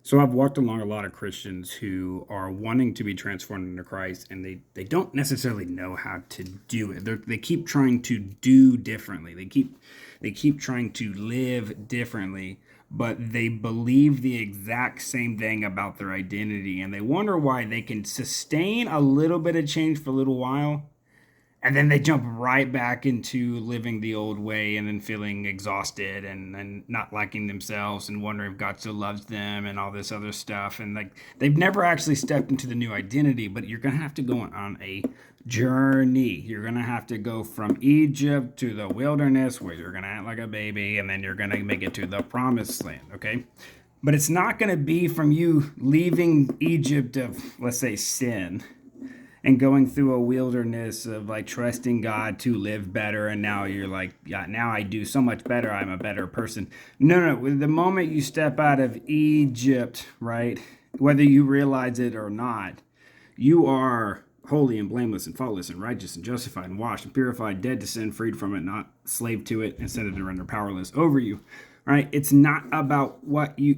So I've walked along a lot of Christians who are wanting to be transformed into Christ, and they don't necessarily know how to do it. They keep trying to do differently. They keep trying to live differently, but they believe the exact same thing about their identity, and they wonder why they can sustain a little bit of change for a little while, and then they jump right back into living the old way and then feeling exhausted and not liking themselves and wondering if God still loves them and all this other stuff. And like they've never actually stepped into the new identity, but you're going to have to go on a journey. You're going to have to go from Egypt to the wilderness where you're going to act like a baby, and then you're going to make it to the promised land, okay? But it's not going to be from you leaving Egypt of, let's say, sin and going through a wilderness of like trusting God to live better. And now you're like, yeah, now I do so much better. I'm a better person. No. The moment you step out of Egypt, right, whether you realize it or not, you are holy and blameless and faultless and righteous and justified and washed and purified, dead to sin, freed from it, not slave to it, and set it to render powerless over you. Right? It's not about what you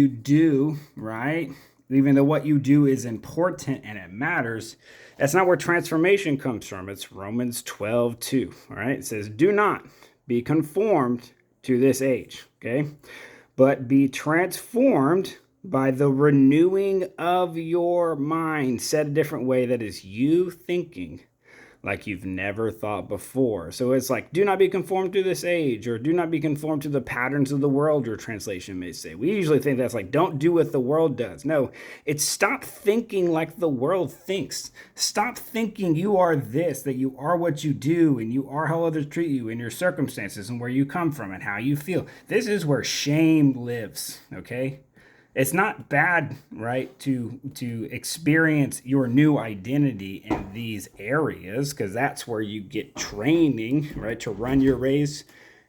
do, right? Even though what you do is important and it matters, that's not where transformation comes from. It's Romans 12:2. All right. It says, do not be conformed to this age, okay? But be transformed by the renewing of your mind. Said a different way, that is you thinking like you've never thought before. So it's like, do not be conformed to this age, or do not be conformed to the patterns of the world, your translation may say. We usually think that's like, don't do what the world does. No, it's stop thinking like the world thinks. Stop thinking you are this, that you are what you do, and you are how others treat you, and your circumstances, and where you come from, and how you feel. This is where shame lives, okay? It's not bad, right, to experience your new identity in these areas, because that's where you get training, right, to run your race,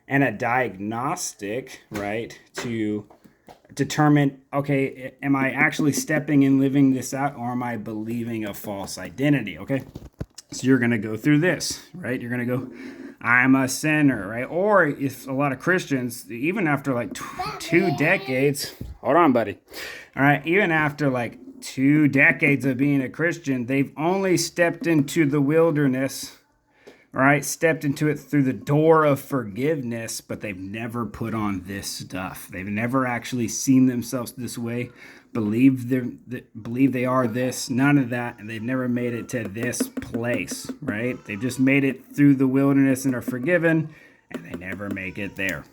and a diagnostic, right, to determine, okay, am I actually stepping and living this out, or am I believing a false identity, okay? So you're going to go through this, right? You're going to go, I'm a sinner, right? Or if a lot of Christians, even after like 2 decades, hold on, buddy. All right, even after like 2 decades of being a Christian, they've only stepped into the wilderness, right? Stepped into it through the door of forgiveness, but they've never put on this stuff. They've never actually seen themselves this way, believe they are this, none of that, and they've never made it to this place, right? They've just made it through the wilderness and are forgiven, and they never make it there.